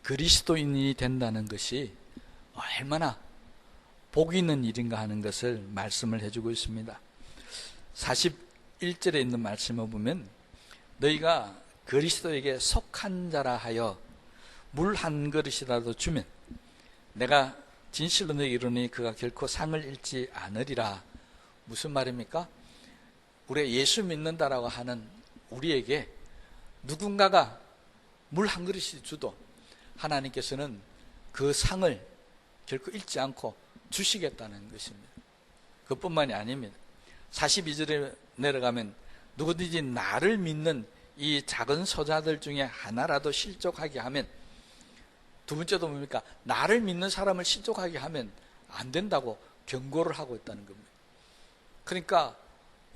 그리스도인이 된다는 것이 얼마나 복이 있는 일인가 하는 것을 말씀을 해주고 있습니다. 41절에 있는 말씀을 보면 너희가 그리스도에게 속한 자라 하여 물 한 그릇이라도 주면 내가 진실로 너희에게 이르노니 그가 결코 상을 잃지 않으리라. 무슨 말입니까? 우리가 예수 믿는다라고 하는 우리에게 누군가가 물 한 그릇이 주도 하나님께서는 그 상을 결코 잃지 않고 주시겠다는 것입니다. 그뿐만이 아닙니다. 42절에 내려가면 누구든지 나를 믿는 이 작은 소자들 중에 하나라도 실족하게 하면, 두 번째도 뭡니까? 나를 믿는 사람을 실족하게 하면 안 된다고 경고를 하고 있다는 겁니다. 그러니까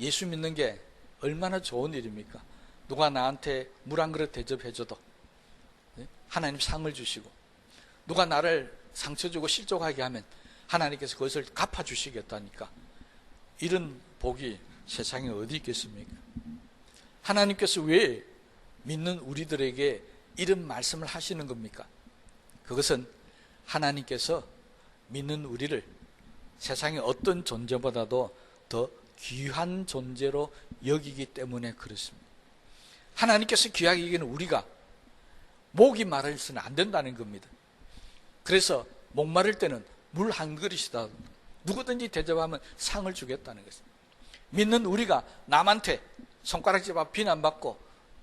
예수 믿는 게 얼마나 좋은 일입니까? 누가 나한테 물 한 그릇 대접해줘도 하나님 상을 주시고, 누가 나를 상처 주고 실족하게 하면 하나님께서 그것을 갚아주시겠다니까, 이런 복이 세상에 어디 있겠습니까? 하나님께서 왜 믿는 우리들에게 이런 말씀을 하시는 겁니까? 그것은 하나님께서 믿는 우리를 세상의 어떤 존재보다도 더 귀한 존재로 여기기 때문에 그렇습니다. 하나님께서 귀하게 여기는 우리가 목이 마르서는 안 된다는 겁니다. 그래서 목마를 때는 물 한 그릇이다 누구든지 대접하면 상을 주겠다는 것입니다. 믿는 우리가 남한테 손가락질 앞 비난받고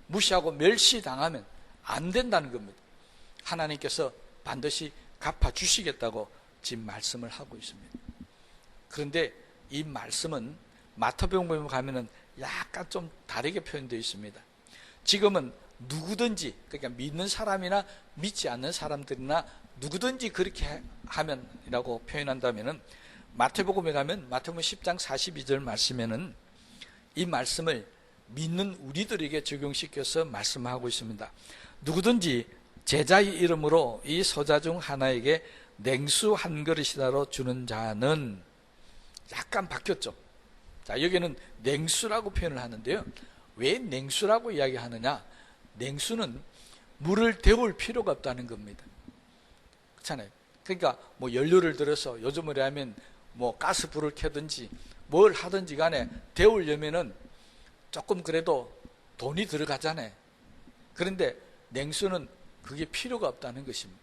무시하고 멸시당하면 안 된다는 겁니다. 하나님께서 반드시 갚아주시겠다고 지금 말씀을 하고 있습니다. 그런데 이 말씀은 마태복음에 가면은 약간 좀 다르게 표현되어 있습니다. 지금은 누구든지, 그러니까 믿는 사람이나 믿지 않는 사람들이나 누구든지 그렇게 하면이라고 표현한다면은, 마태복음에 가면 마태복음 10장 42절 말씀에는 이 말씀을 믿는 우리들에게 적용시켜서 말씀하고 있습니다. 누구든지 제자의 이름으로 이 소자 중 하나에게 냉수 한 그릇이라도 주는 자는, 약간 바뀌었죠. 자, 여기는 냉수라고 표현을 하는데요. 왜 냉수라고 이야기하느냐? 냉수는 물을 데울 필요가 없다는 겁니다. 그렇잖아요. 그러니까 뭐 연료를 들어서 요즘으로 하면 뭐 가스불을 켜든지 뭘 하든지 간에 데우려면은 조금 그래도 돈이 들어가잖아요. 그런데 냉수는 그게 필요가 없다는 것입니다.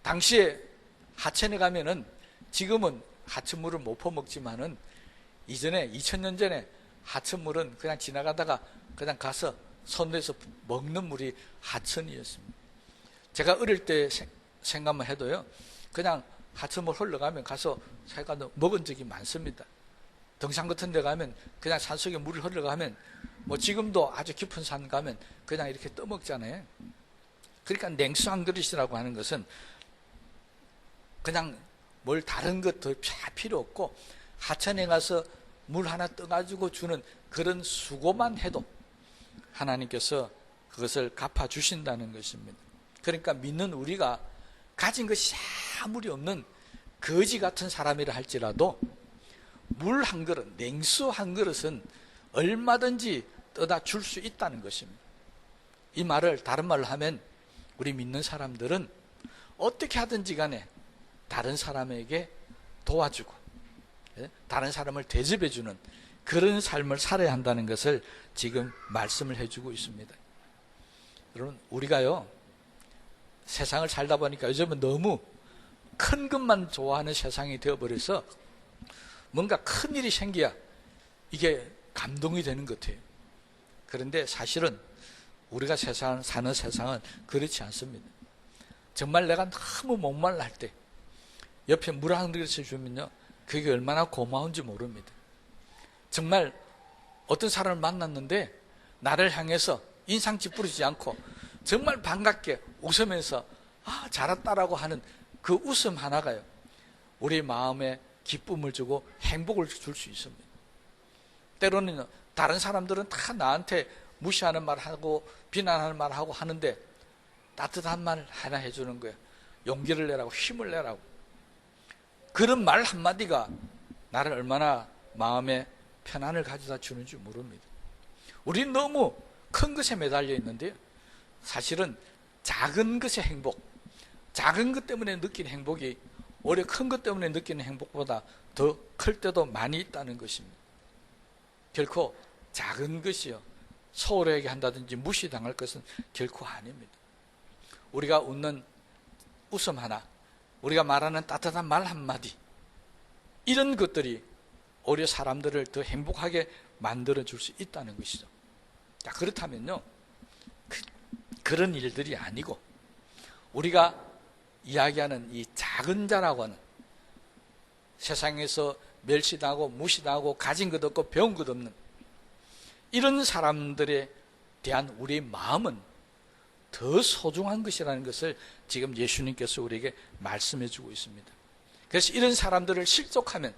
당시에 하천에 가면은, 지금은 하천물을 못 퍼먹지만은 이전에 2000년 전에 하천물은 그냥 지나가다가 그냥 가서 손대서 먹는 물이 하천이었습니다. 제가 어릴 때 생각만 해도요, 그냥 하천물 흘러가면 가서 제가 먹은 적이 많습니다. 등산 같은 데 가면 그냥 산속에 물이 흘러가면, 뭐 지금도 아주 깊은 산 가면 그냥 이렇게 떠먹잖아요. 그러니까 냉수 한 그릇이라고 하는 것은 그냥 뭘 다른 것 더 필요 없고 하천에 가서 물 하나 떠가지고 주는 그런 수고만 해도 하나님께서 그것을 갚아주신다는 것입니다. 그러니까 믿는 우리가 가진 것이 아무리 없는 거지 같은 사람이라 할지라도 물 한 그릇, 냉수 한 그릇은 얼마든지 떠다 줄 수 있다는 것입니다. 이 말을 다른 말로 하면, 우리 믿는 사람들은 어떻게 하든지 간에 다른 사람에게 도와주고 다른 사람을 대접해주는 그런 삶을 살아야 한다는 것을 지금 말씀을 해주고 있습니다. 여러분, 우리가요 세상을 살다 보니까 요즘은 너무 큰 것만 좋아하는 세상이 되어버려서 뭔가 큰 일이 생겨야 이게 감동이 되는 것 같아요. 그런데 사실은 우리가 사는 세상은 그렇지 않습니다. 정말 내가 너무 목말라 할 때 옆에 물 한 그릇을 주면요, 그게 얼마나 고마운지 모릅니다. 정말 어떤 사람을 만났는데 나를 향해서 인상 찌푸리지 않고 정말 반갑게 웃으면서 잘했다라고 하는 그 웃음 하나가요, 우리 마음에 기쁨을 주고 행복을 줄 수 있습니다. 때로는 다른 사람들은 다 나한테 무시하는 말하고 비난하는 말하고 하는데 따뜻한 말 하나 해주는 거예요. 용기를 내라고, 힘을 내라고. 그런 말 한마디가 나를 얼마나 마음에 편안을 가져다 주는지 모릅니다. 우리는 너무 큰 것에 매달려 있는데요, 사실은 작은 것의 행복, 작은 것 때문에 느끼는 행복이 오히려 큰 것 때문에 느끼는 행복보다 더 클 때도 많이 있다는 것입니다. 결코 작은 것이요 소홀하게 한다든지 무시당할 것은 결코 아닙니다. 우리가 웃는 웃음 하나, 우리가 말하는 따뜻한 말 한마디, 이런 것들이 오히려 사람들을 더 행복하게 만들어줄 수 있다는 것이죠. 자, 그렇다면요, 그런 일들이 아니고 우리가 이야기하는 이 작은 자라고 하는, 세상에서 멸시당하고 무시당하고 가진 것 없고 배운 것 없는 이런 사람들에 대한 우리의 마음은 더 소중한 것이라는 것을 지금 예수님께서 우리에게 말씀해 주고 있습니다. 그래서 이런 사람들을 실족하면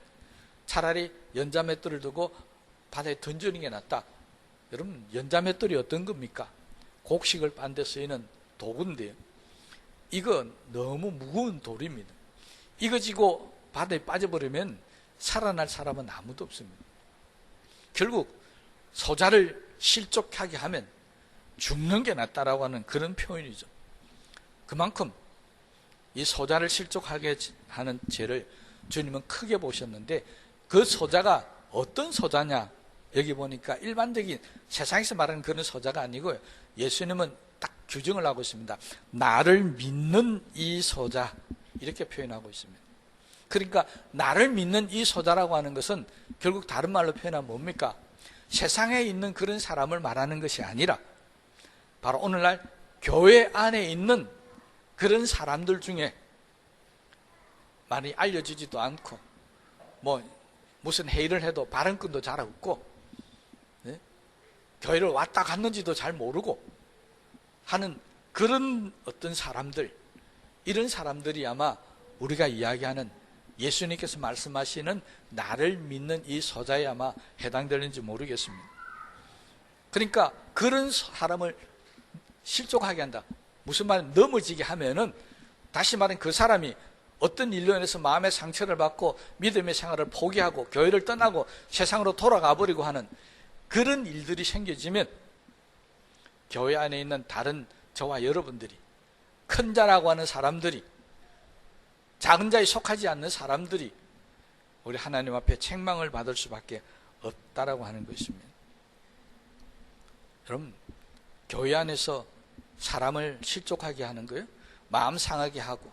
차라리 연자맷돌을 두고 바다에 던지는 게 낫다. 여러분, 연자맷돌이 어떤 겁니까? 곡식을 빤 데 쓰이는 도구인데요, 이거 너무 무거운 돌입니다. 이거 지고 바다에 빠져버리면 살아날 사람은 아무도 없습니다. 결국 소자를 실족하게 하면 죽는 게 낫다라고 하는 그런 표현이죠. 그만큼 이 소자를 실족하게 하는 죄를 주님은 크게 보셨는데, 그 소자가 어떤 소자냐, 여기 보니까 일반적인 세상에서 말하는 그런 소자가 아니고요, 예수님은 딱 규정을 하고 있습니다. 나를 믿는 이 소자, 이렇게 표현하고 있습니다. 그러니까 나를 믿는 이 소자라고 하는 것은 결국 다른 말로 표현하면 뭡니까? 세상에 있는 그런 사람을 말하는 것이 아니라 바로 오늘날 교회 안에 있는 그런 사람들 중에 많이 알려지지도 않고 무슨 회의를 해도 발언권도 잘 없고, 네? 교회를 왔다 갔는지도 잘 모르고 하는 그런 어떤 사람들, 이런 사람들이 아마 우리가 이야기하는 예수님께서 말씀하시는 나를 믿는 이 소자에 아마 해당되는지 모르겠습니다. 그러니까 그런 사람을 실족하게 한다. 무슨 말, 넘어지게 하면은, 다시 말하면 그 사람이 어떤 일로 인해서 마음의 상처를 받고 믿음의 생활을 포기하고 교회를 떠나고 세상으로 돌아가 버리고 하는 그런 일들이 생겨지면, 교회 안에 있는 다른 저와 여러분들이, 큰 자라고 하는 사람들이, 작은 자에 속하지 않는 사람들이 우리 하나님 앞에 책망을 받을 수밖에 없다라고 하는 것입니다. 여러분, 교회 안에서 사람을 실족하게 하는 거예요, 마음 상하게 하고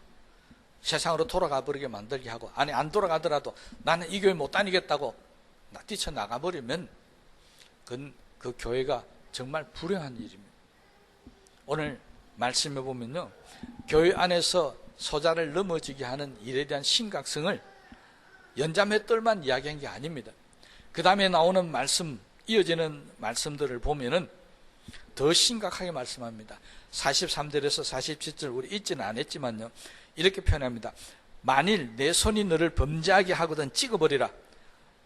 세상으로 돌아가 버리게 만들게 하고, 아니 안 돌아가더라도 나는 이 교회 못 다니겠다고 뛰쳐나가 버리면 그건 그 교회가 정말 불행한 일입니다. 오늘 말씀해 보면요, 교회 안에서 소자를 넘어지게 하는 일에 대한 심각성을 연자맷돌만 이야기한 게 아닙니다. 그 다음에 나오는 말씀, 이어지는 말씀들을 보면은 더 심각하게 말씀합니다. 43절에서 47절 우리 읽지는 않았지만요, 이렇게 표현합니다. 만일 내 손이 너를 범죄하게 하거든 찍어버리라.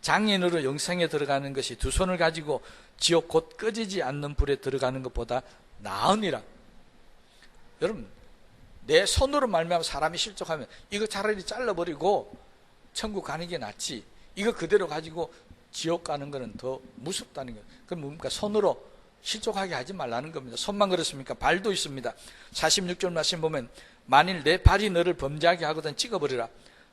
장애인으로 영생에 들어가는 것이 두 손을 가지고 지옥 곧 꺼지지 않는 불에 들어가는 것보다 나으니라. 여러분, 내 손으로 말미암아 사람이 실족하면 이거 차라리 잘라버리고 천국 가는 게 낫지, 이거 그대로 가지고 지옥 가는 거는 더 무섭다는 거예요. 그럼 뭡니까? 손으로 실족하게 하지 말라는 겁니다. 손만 그렇습니까? 발도 있습니다. 46절 말씀 보면 만일 내 발이 너를 범죄하게 하거든 찍어버리라.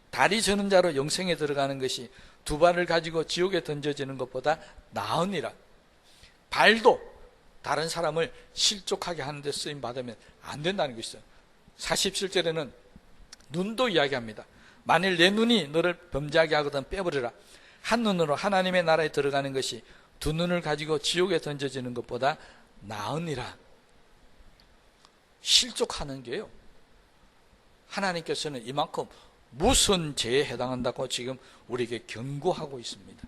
다리 저는 자로 영생에 들어가는 것이 두 발을 가지고 지옥에 던져지는 것보다 나으니라. 발도 다른 사람을 실족하게 하는 데 쓰임 받으면 안 된다는 것이죠. 47절에는 눈도 이야기합니다. 만일 내 눈이 너를 범죄하게 하거든 빼버리라. 한 눈으로 하나님의 나라에 들어가는 것이 두 눈을 가지고 지옥에 던져지는 것보다 나으니라. 실족하는 게요, 하나님께서는 이만큼 무슨 죄에 해당한다고 지금 우리에게 경고하고 있습니다.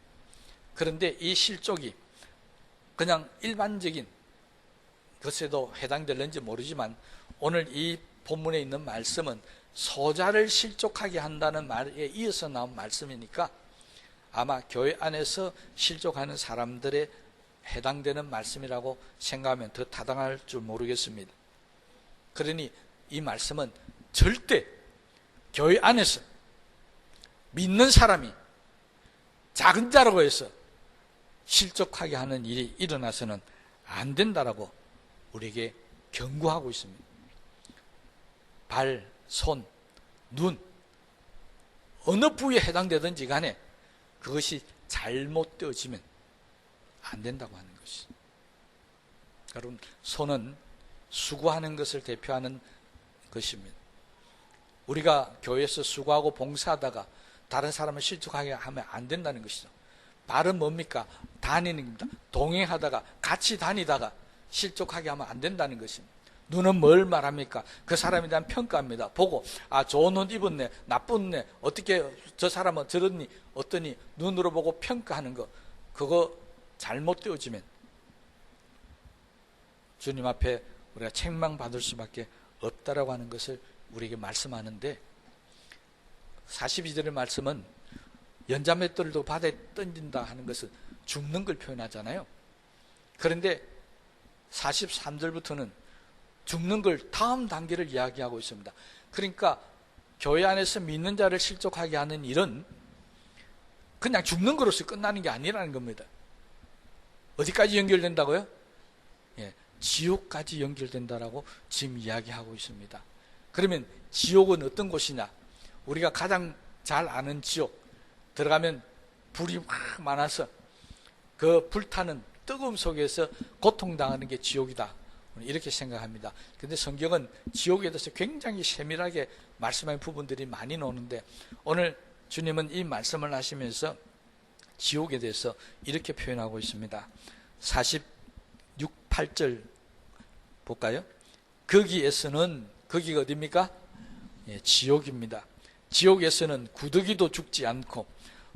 그런데 이 실족이 그냥 일반적인 것에도 해당될는지 모르지만 오늘 이 본문에 있는 말씀은 소자를 실족하게 한다는 말에 이어서 나온 말씀이니까 아마 교회 안에서 실족하는 사람들에 해당되는 말씀이라고 생각하면 더 타당할 줄 모르겠습니다. 그러니 이 말씀은 절대 교회 안에서 믿는 사람이 작은 자라고 해서 실족하게 하는 일이 일어나서는 안 된다라고 우리에게 경고하고 있습니다. 발, 손, 눈 어느 부위에 해당되든지 간에 그것이 잘못되어지면 안 된다고 하는 것이. 여러분, 손은 수고하는 것을 대표하는 것입니다. 우리가 교회에서 수고하고 봉사하다가 다른 사람을 실족하게 하면 안 된다는 것이죠. 발은 뭡니까? 다니는 겁니다. 동행하다가 같이 다니다가 실족하게 하면 안 된다는 것입니다. 눈은 뭘 말합니까? 그 사람에 대한 평가입니다. 보고 좋은 옷 입었네, 나쁘네, 어떻게 저 사람은 저러니 어떠니 눈으로 보고 평가하는 거, 그거 잘못되어지면 주님 앞에 우리가 책망받을 수밖에 없다라고 하는 것을 우리에게 말씀하는데, 42절의 말씀은 연자맷돌도 바다에 던진다 하는 것은 죽는 걸 표현하잖아요. 그런데 43절부터는 죽는 걸 다음 단계를 이야기하고 있습니다. 그러니까 교회 안에서 믿는 자를 실족하게 하는 일은 그냥 죽는 것으로서 끝나는 게 아니라는 겁니다. 어디까지 연결된다고요? 예, 지옥까지 연결된다라고 지금 이야기하고 있습니다. 그러면 지옥은 어떤 곳이냐? 우리가 가장 잘 아는 지옥, 들어가면 불이 막 많아서 그 불타는 뜨거움 속에서 고통당하는 게 지옥이다, 이렇게 생각합니다. 그런데 성경은 지옥에 대해서 굉장히 세밀하게 말씀하는 부분들이 많이 나오는데, 오늘 주님은 이 말씀을 하시면서 지옥에 대해서 이렇게 표현하고 있습니다. 46, 8절 볼까요? 거기에서는, 거기가 어디입니까? 예, 지옥입니다. 지옥에서는 구더기도 죽지 않고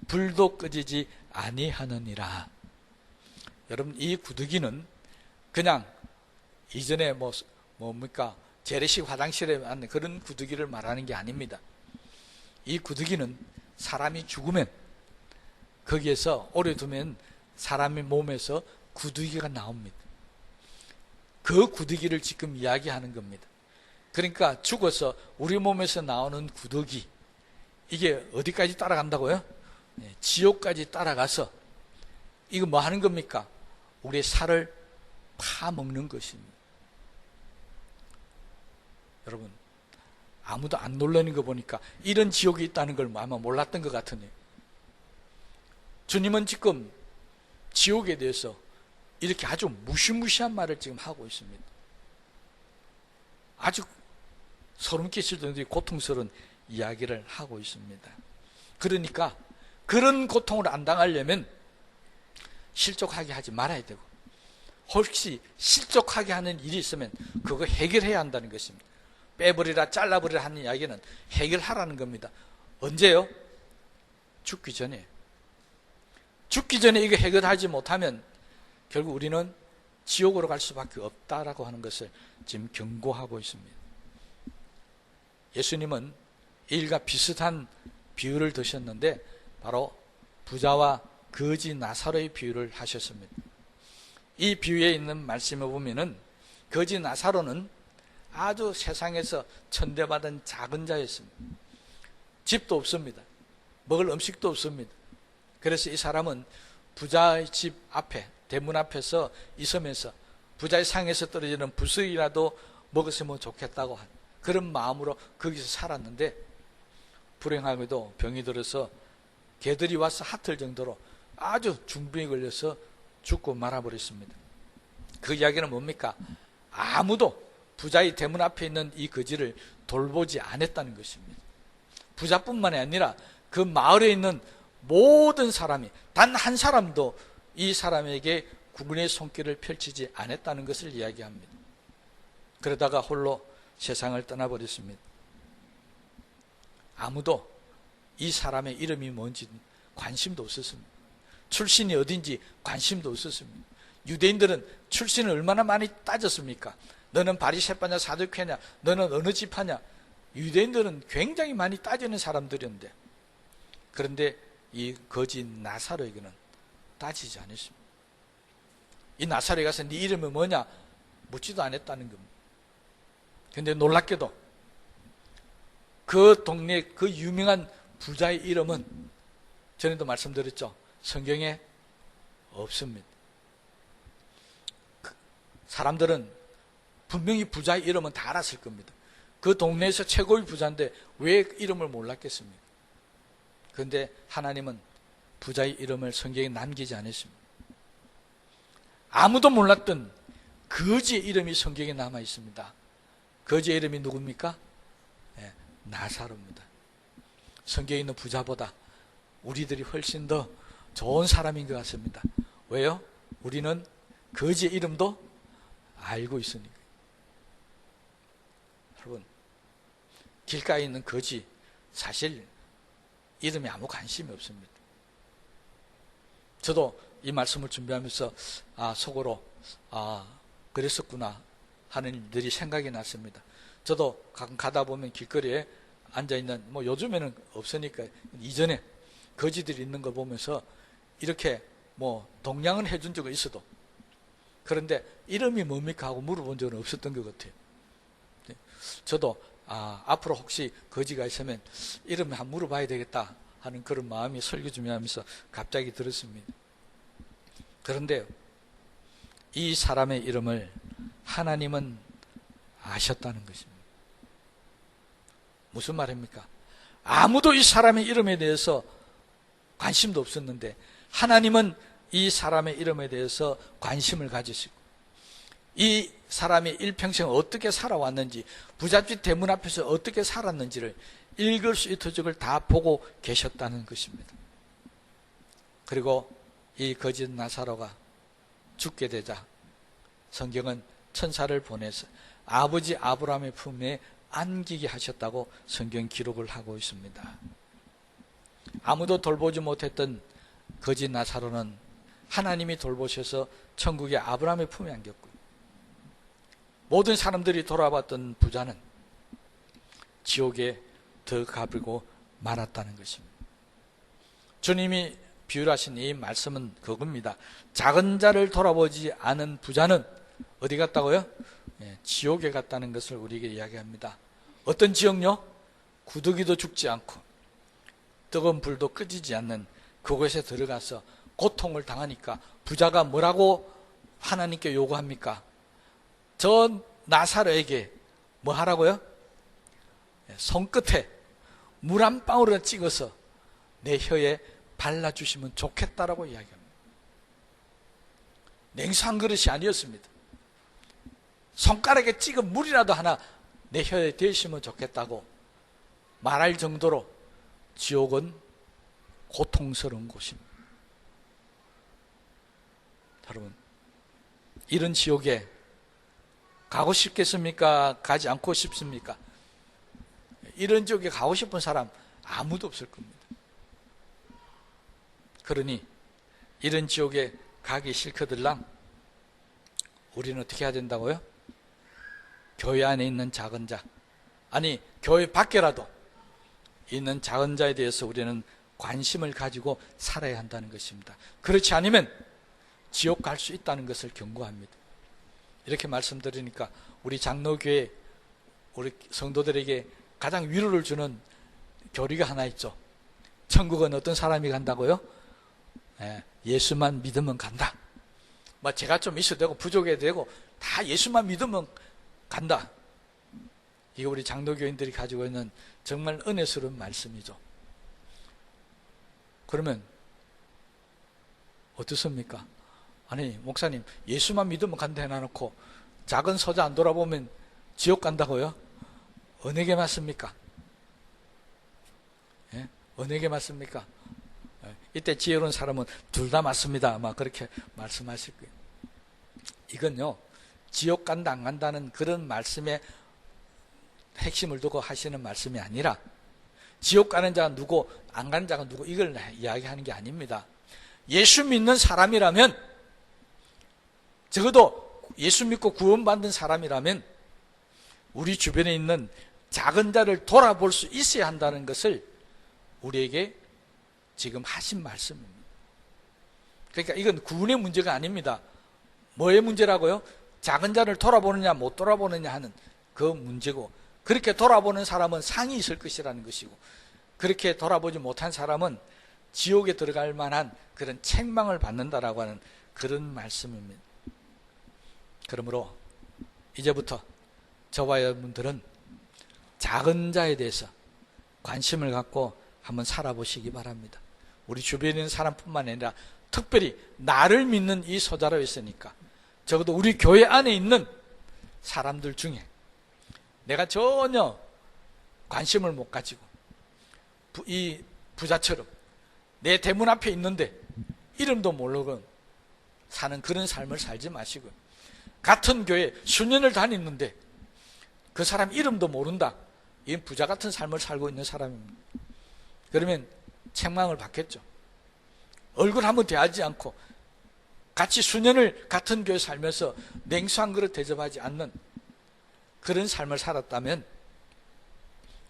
불도 꺼지지 아니하느니라. 여러분, 이 구더기는 그냥 이전에 뭡니까? 재래식 화장실에 맞는 그런 구더기를 말하는 게 아닙니다. 이 구더기는 사람이 죽으면 거기에서 오래 두면 사람의 몸에서 구더기가 나옵니다. 그 구더기를 지금 이야기하는 겁니다. 그러니까 죽어서 우리 몸에서 나오는 구더기, 이게 어디까지 따라간다고요? 네, 지옥까지 따라가서 이거 뭐 하는 겁니까? 우리의 살을 파먹는 것입니다. 여러분, 아무도 안 놀라는 거 보니까 이런 지옥이 있다는 걸 아마 몰랐던 것 같으네요. 주님은 지금 지옥에 대해서 이렇게 아주 무시무시한 말을 지금 하고 있습니다. 아주 소름 끼칠 정도의 고통스러운 이야기를 하고 있습니다. 그러니까 그런 고통을 안 당하려면 실족하게 하지 말아야 되고, 혹시 실족하게 하는 일이 있으면 그거 해결해야 한다는 것입니다. 빼버리라 잘라버리라 하는 이야기는 해결하라는 겁니다. 언제요? 죽기 전에. 죽기 전에 이거 해결하지 못하면 결국 우리는 지옥으로 갈 수밖에 없다라고 하는 것을 지금 경고하고 있습니다. 예수님은 이 일과 비슷한 비유를 드셨는데 바로 부자와 거지 나사로의 비유를 하셨습니다. 이 비유에 있는 말씀을 보면은 거지 나사로는 아주 세상에서 천대받은 작은 자였습니다. 집도 없습니다. 먹을 음식도 없습니다. 그래서 이 사람은 부자의 집 앞에, 대문 앞에서 있으면서 부자의 상에서 떨어지는 부스이라도 먹었으면 좋겠다고 한 그런 마음으로 거기서 살았는데, 불행하게도 병이 들어서 개들이 와서 핫을 정도로 아주 중병에 걸려서 죽고 말아버렸습니다. 그 이야기는 뭡니까? 아무도 부자의 대문 앞에 있는 이 거지를 돌보지 않았다는 것입니다. 부자뿐만이 아니라 그 마을에 있는 모든 사람이, 단 한 사람도 이 사람에게 구근의 손길을 펼치지 않았다는 것을 이야기합니다. 그러다가 홀로 세상을 떠나버렸습니다. 아무도 이 사람의 이름이 뭔지 관심도 없었습니다. 출신이 어딘지 관심도 없었습니다. 유대인들은 출신을 얼마나 많이 따졌습니까? 너는 바리새파냐 사두개냐, 너는 어느 지파냐. 유대인들은 굉장히 많이 따지는 사람들이었는데, 그런데 이 거지 나사로에게는 따지지 않았습니다. 이 나사로에 가서 네 이름이 뭐냐 묻지도 않았다는 겁니다. 그런데 놀랍게도 그 동네 그 유명한 부자의 이름은 전에도 말씀드렸죠. 성경에 없습니다. 사람들은 분명히 부자의 이름은 다 알았을 겁니다. 그 동네에서 최고의 부자인데 왜 이름을 몰랐겠습니까? 그런데 하나님은 부자의 이름을 성경에 남기지 않았습니다. 아무도 몰랐던 거지의 이름이 성경에 남아 있습니다. 거지의 이름이 누굽니까? 네, 나사로입니다. 성경에 있는 부자보다 우리들이 훨씬 더 좋은 사람인 것 같습니다. 왜요? 우리는 거지의 이름도 알고 있으니까. 여러분, 길가에 있는 거지 사실 이름에 아무 관심이 없습니다. 저도 이 말씀을 준비하면서 속으로 그랬었구나 하는 일들이 생각이 났습니다. 저도 가끔 가다 보면 길거리에 앉아있는, 요즘에는 없으니까 이전에 거지들이 있는 거 보면서 이렇게 동냥은 해준 적은 있어도, 그런데 이름이 뭡니까 하고 물어본 적은 없었던 것 같아요. 저도 앞으로 혹시 거지가 있으면 이름을 한번 물어봐야 되겠다 하는 그런 마음이 설교 준비하면서 갑자기 들었습니다. 그런데 이 사람의 이름을 하나님은 아셨다는 것입니다. 무슨 말입니까? 아무도 이 사람의 이름에 대해서 관심도 없었는데 하나님은 이 사람의 이름에 대해서 관심을 가지시고 이 사람이 일평생 어떻게 살아왔는지, 부잣집 대문 앞에서 어떻게 살았는지를 일거수일투족을 다 보고 계셨다는 것입니다. 그리고 이 거짓 나사로가 죽게 되자 성경은 천사를 보내서 아버지 아브라함의 품에 안기게 하셨다고 성경 기록을 하고 있습니다. 아무도 돌보지 못했던 거짓 나사로는 하나님이 돌보셔서 천국의 아브라함의 품에 안겼고요. 모든 사람들이 돌아봤던 부자는 지옥에 들어가버리고 말았다는 것입니다. 주님이 비유하신 이 말씀은 그겁니다. 작은 자를 돌아보지 않은 부자는 어디 갔다고요? 지옥에 갔다는 것을 우리에게 이야기합니다. 어떤 지옥요? 구더기도 죽지 않고 뜨거운 불도 끄지지 않는 그곳에 들어가서 고통을 당하니까 부자가 뭐라고 하나님께 요구합니까? 저 나사로에게 뭐 하라고요? 손끝에 물 한 방울을 찍어서 내 혀에 발라주시면 좋겠다라고 이야기합니다. 냉수 한 그릇이 아니었습니다. 손가락에 찍은 물이라도 하나 내 혀에 대시면 좋겠다고 말할 정도로 지옥은 고통스러운 곳입니다. 여러분, 이런 지옥에 가고 싶겠습니까? 가지 않고 싶습니까? 이런 지옥에 가고 싶은 사람 아무도 없을 겁니다. 그러니 이런 지옥에 가기 싫거들랑 우리는 어떻게 해야 된다고요? 교회 안에 있는 작은 자, 아니 교회 밖에라도 있는 작은 자에 대해서 우리는 관심을 가지고 살아야 한다는 것입니다. 그렇지 않으면 지옥 갈 수 있다는 것을 경고합니다. 이렇게 말씀드리니까 우리 장로교회 우리 성도들에게 가장 위로를 주는 교리가 하나 있죠. 천국은 어떤 사람이 간다고요? 예수만 믿으면 간다. 제가 좀 있어도 되고 부족해도 되고 다 예수만 믿으면 간다. 이게 우리 장로교인들이 가지고 있는 정말 은혜스러운 말씀이죠. 그러면 어떻습니까? 아니 목사님, 예수만 믿으면 간다 해놔놓고 작은 서자 안 돌아보면 지옥 간다고요? 어느 게 맞습니까? 어느 게 맞습니까? 이때 지혜로운 사람은 둘 다 맞습니다 아마 그렇게 말씀하실 거예요. 이건요, 지옥 간다 안 간다는 그런 말씀의 핵심을 두고 하시는 말씀이 아니라 지옥 가는 자가 누구, 안 가는 자가 누구, 이걸 이야기하는 게 아닙니다. 예수 믿는 사람이라면, 적어도 예수 믿고 구원받은 사람이라면 우리 주변에 있는 작은 자를 돌아볼 수 있어야 한다는 것을 우리에게 지금 하신 말씀입니다. 그러니까 이건 구원의 문제가 아닙니다. 뭐의 문제라고요? 작은 자를 돌아보느냐 못 돌아보느냐 하는 그 문제고, 그렇게 돌아보는 사람은 상이 있을 것이라는 것이고, 그렇게 돌아보지 못한 사람은 지옥에 들어갈 만한 그런 책망을 받는다라고 하는 그런 말씀입니다. 그러므로 이제부터 저와 여러분들은 작은 자에 대해서 관심을 갖고 한번 살아보시기 바랍니다. 우리 주변에 있는 사람뿐만 아니라 특별히 나를 믿는 이 소자로 있으니까 적어도 우리 교회 안에 있는 사람들 중에 내가 전혀 관심을 못 가지고 이 부자처럼 내 대문 앞에 있는데 이름도 모르고 사는 그런 삶을 살지 마시고, 같은 교회 수년을 다녔는데 그 사람 이름도 모른다, 이 부자 같은 삶을 살고 있는 사람입니다. 그러면 책망을 받겠죠. 얼굴 한번 대하지 않고 같이 수년을 같은 교회 살면서 냉수 한 그릇 대접하지 않는 그런 삶을 살았다면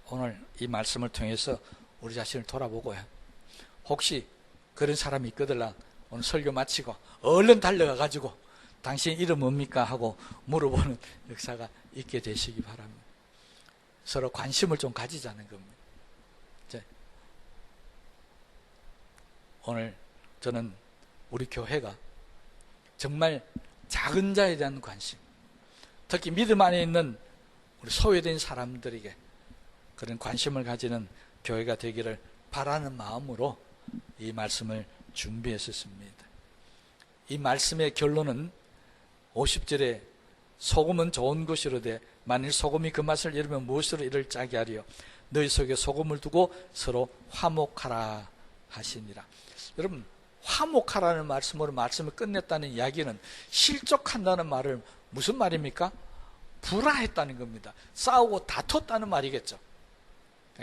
오늘 이 말씀을 통해서 우리 자신을 돌아보고요, 혹시 그런 사람이 있거들라 오늘 설교 마치고 얼른 달려가 가지고 당신 이름 뭡니까 하고 물어보는 역사가 있게 되시기 바랍니다. 서로 관심을 좀 가지자는 겁니다. 오늘 저는 우리 교회가 정말 작은 자에 대한 관심, 특히 믿음 안에 있는 우리 소외된 사람들에게 그런 관심을 가지는 교회가 되기를 바라는 마음으로 이 말씀을 준비했었습니다. 이 말씀의 결론은 50절에 소금은 좋은 것이로되 만일 소금이 그 맛을 잃으면 무엇으로 이를 짜게 하리요, 너희 속에 소금을 두고 서로 화목하라 하시니라. 여러분, 화목하라는 말씀으로 말씀을 끝냈다는 이야기는 실족한다는 말을 무슨 말입니까? 불화했다는 겁니다. 싸우고 다퉜다는 말이겠죠.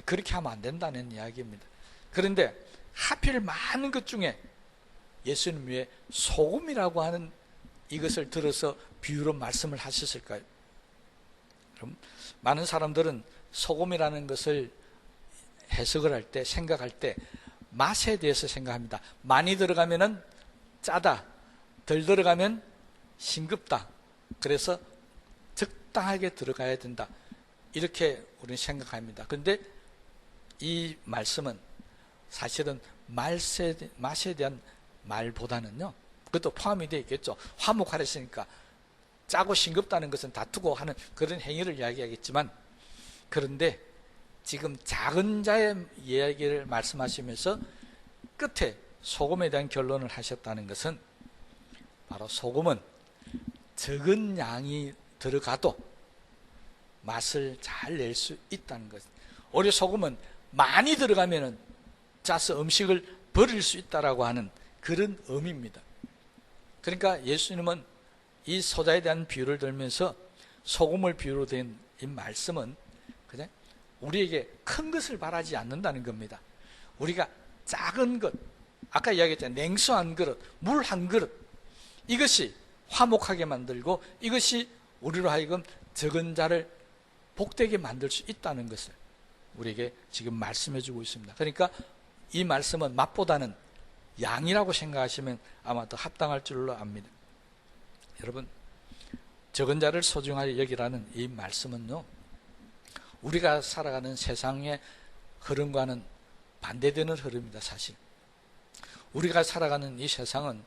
그렇게 하면 안 된다는 이야기입니다. 그런데 하필 많은 것 중에 예수님 왜 소금이라고 하는 이것을 들어서 비유로 말씀을 하셨을까요? 그럼 많은 사람들은 소금이라는 것을 해석을 할 때, 생각할 때 맛에 대해서 생각합니다. 많이 들어가면은 짜다, 덜 들어가면 싱겁다, 그래서 적당하게 들어가야 된다, 이렇게 우리는 생각합니다. 그런데 이 말씀은 사실은 맛에 대한 말보다는요, 그것도 포함이 되어 있겠죠. 화목하라 했으니까 짜고 싱겁다는 것은 다투고 하는 그런 행위를 이야기하겠지만, 그런데 지금 작은 자의 이야기를 말씀하시면서 끝에 소금에 대한 결론을 하셨다는 것은 바로 소금은 적은 양이 들어가도 맛을 잘 낼 수 있다는 것. 오히려 소금은 많이 들어가면 짜서 음식을 버릴 수 있다라고 하는 그런 의미입니다. 그러니까 예수님은 이 소자에 대한 비유를 들면서 소금을 비유로 된 이 말씀은 그냥 우리에게 큰 것을 바라지 않는다는 겁니다. 우리가 작은 것, 아까 이야기했잖아요. 냉수 한 그릇, 물 한 그릇, 이것이 화목하게 만들고 이것이 우리로 하여금 적은 자를 복되게 만들 수 있다는 것을 우리에게 지금 말씀해 주고 있습니다. 그러니까 이 말씀은 맛보다는 양이라고 생각하시면 아마 더 합당할 줄로 압니다. 여러분, 적은 자를 소중하게 여기라는 이 말씀은요, 우리가 살아가는 세상의 흐름과는 반대되는 흐름입니다. 사실 우리가 살아가는 이 세상은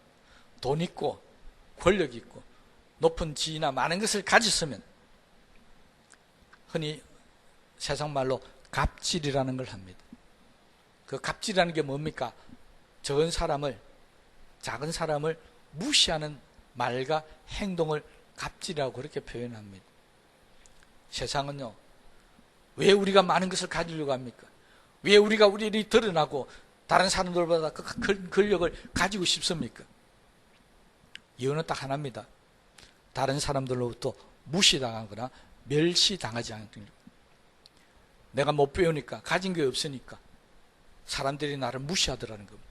돈 있고 권력 있고 높은 지위나 많은 것을 가졌으면 흔히 세상 말로 갑질이라는 걸 합니다. 그 갑질이라는 게 뭡니까? 작은 사람을 무시하는 말과 행동을 갑질이라고 그렇게 표현합니다. 세상은요, 왜 우리가 많은 것을 가지려고 합니까? 왜 우리가 우리를 드러나고 다른 사람들보다 그 권력을 가지고 싶습니까? 이유는 딱 하나입니다. 다른 사람들로부터 무시당하거나 멸시당하지 않는 거예요. 내가 못 배우니까, 가진 게 없으니까 사람들이 나를 무시하더라는 겁니다.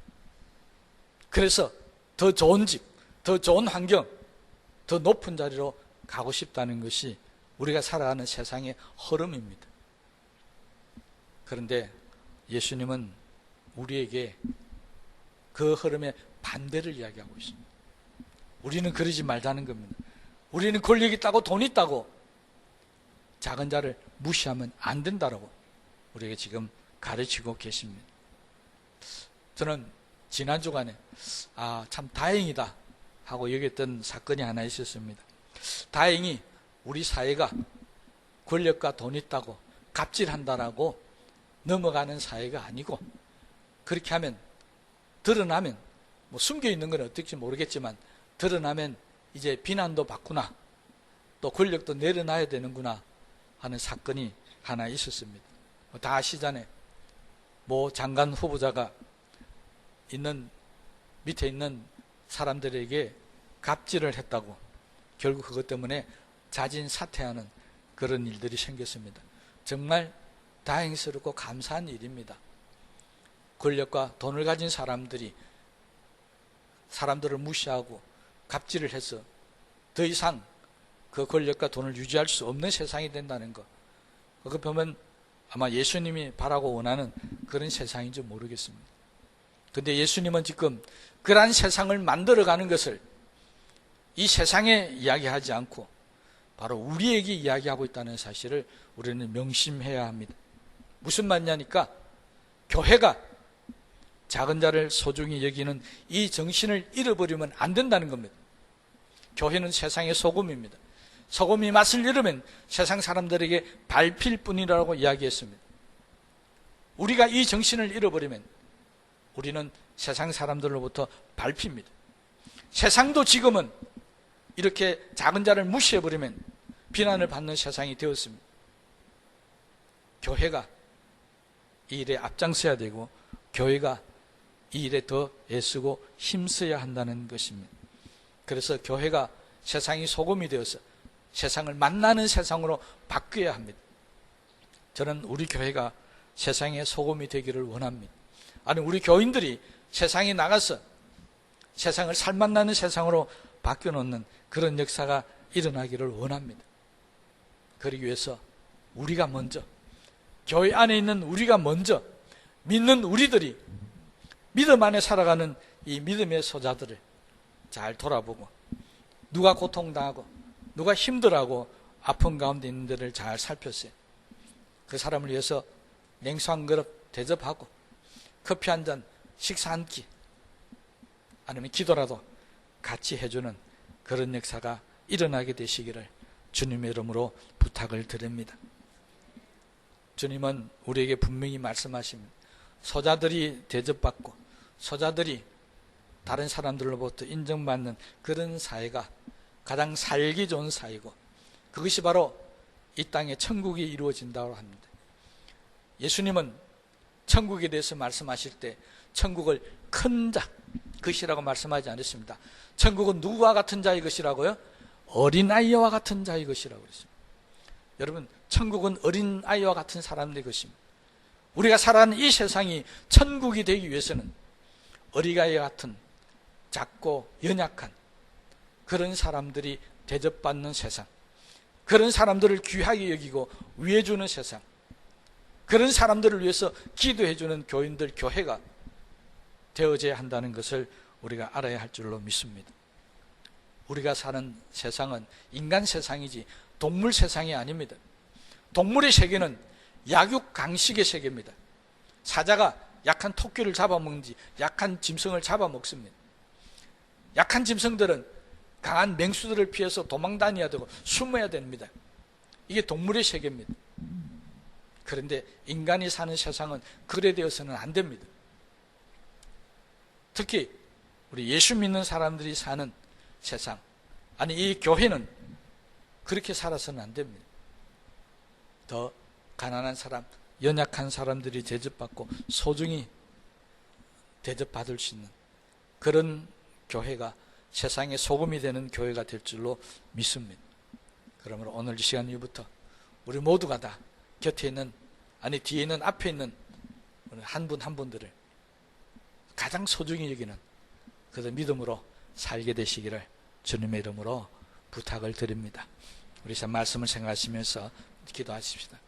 그래서 더 좋은 집, 더 좋은 환경, 더 높은 자리로 가고 싶다는 것이 우리가 살아가는 세상의 흐름입니다. 그런데 예수님은 우리에게 그 흐름의 반대를 이야기하고 있습니다. 우리는 그러지 말자는 겁니다. 우리는 권력 있다고 돈 있다고 작은 자를 무시하면 안 된다라고 우리에게 지금 가르치고 계십니다. 저는 지난 주간에 참 다행이다 하고 여겼던 사건이 하나 있었습니다. 다행히 우리 사회가 권력과 돈 있다고 갑질한다라고 넘어가는 사회가 아니고, 그렇게 하면, 드러나면, 뭐 숨겨있는 건 어떨지 모르겠지만 드러나면 이제 비난도 받구나, 또 권력도 내려놔야 되는구나 하는 사건이 하나 있었습니다. 다 아시잖아요. 뭐 장관 후보자가 밑에 있는 사람들에게 갑질을 했다고 결국 그것 때문에 자진 사퇴하는 그런 일들이 생겼습니다. 정말 다행스럽고 감사한 일입니다. 권력과 돈을 가진 사람들이 사람들을 무시하고 갑질을 해서 더 이상 그 권력과 돈을 유지할 수 없는 세상이 된다는 것, 그거 보면 아마 예수님이 바라고 원하는 그런 세상인지 모르겠습니다. 근데 예수님은 지금 그러한 세상을 만들어가는 것을 이 세상에 이야기하지 않고 바로 우리에게 이야기하고 있다는 사실을 우리는 명심해야 합니다. 무슨 말이냐니까, 교회가 작은 자를 소중히 여기는 이 정신을 잃어버리면 안 된다는 겁니다. 교회는 세상의 소금입니다. 소금이 맛을 잃으면 세상 사람들에게 밟힐 뿐이라고 이야기했습니다. 우리가 이 정신을 잃어버리면 우리는 세상 사람들로부터 밟힙니다. 세상도 지금은 이렇게 작은 자를 무시해버리면 비난을 받는 세상이 되었습니다. 교회가 이 일에 앞장서야 되고, 교회가 이 일에 더 애쓰고 힘써야 한다는 것입니다. 그래서 교회가 세상이 소금이 되어서 세상을 만나는 세상으로 바뀌어야 합니다. 저는 우리 교회가 세상의 소금이 되기를 원합니다. 아니, 우리 교인들이 세상에 나가서 세상을 살맛나는 세상으로 바뀌어놓는 그런 역사가 일어나기를 원합니다. 그러기 위해서 우리가 먼저, 교회 안에 있는 우리가 먼저, 믿는 우리들이 믿음 안에 살아가는 이 믿음의 소자들을 잘 돌아보고, 누가 고통당하고 누가 힘들어하고 아픈 가운데 있는 데를 잘 살폈어요. 그 사람을 위해서 냉수 한 그릇 대접하고 커피 한 잔, 식사 한 끼, 아니면 기도라도 같이 해주는 그런 역사가 일어나게 되시기를 주님의 이름으로 부탁을 드립니다. 주님은 우리에게 분명히 말씀하십니다. 소자들이 대접받고 소자들이 다른 사람들로부터 인정받는 그런 사회가 가장 살기 좋은 사회고, 그것이 바로 이 땅에 천국이 이루어진다고 합니다. 예수님은 천국에 대해서 말씀하실 때 천국을 큰 자 것이라고 말씀하지 않았습니다. 천국은 누구와 같은 자의 것이라고요? 어린아이와 같은 자의 것이라고 그랬습니다. 여러분, 천국은 어린아이와 같은 사람들의 것입니다. 우리가 살아가는 이 세상이 천국이 되기 위해서는 어린아이 같은 작고 연약한 그런 사람들이 대접받는 세상, 그런 사람들을 귀하게 여기고 위해주는 세상, 그런 사람들을 위해서 기도해주는 교인들, 교회가 되어져야 한다는 것을 우리가 알아야 할 줄로 믿습니다. 우리가 사는 세상은 인간 세상이지 동물 세상이 아닙니다. 동물의 세계는 약육 강식의 세계입니다. 사자가 약한 토끼를 잡아먹는지 약한 짐승을 잡아먹습니다. 약한 짐승들은 강한 맹수들을 피해서 도망다녀야 되고 숨어야 됩니다. 이게 동물의 세계입니다. 그런데 인간이 사는 세상은 그래 되어서는 안 됩니다. 특히 우리 예수 믿는 사람들이 사는 세상, 아니 이 교회는 그렇게 살아서는 안 됩니다. 더 가난한 사람, 연약한 사람들이 대접받고 소중히 대접받을 수 있는 그런 교회가 세상의 소금이 되는 교회가 될 줄로 믿습니다. 그러므로 오늘 이 시간 이후부터 우리 모두가 다 곁에 있는, 아니 뒤에 있는, 앞에 있는 한 분 한 분들을 가장 소중히 여기는 그런 믿음으로 살게 되시기를 주님의 이름으로 부탁을 드립니다. 우리 말씀을 생각하시면서 기도하십시다.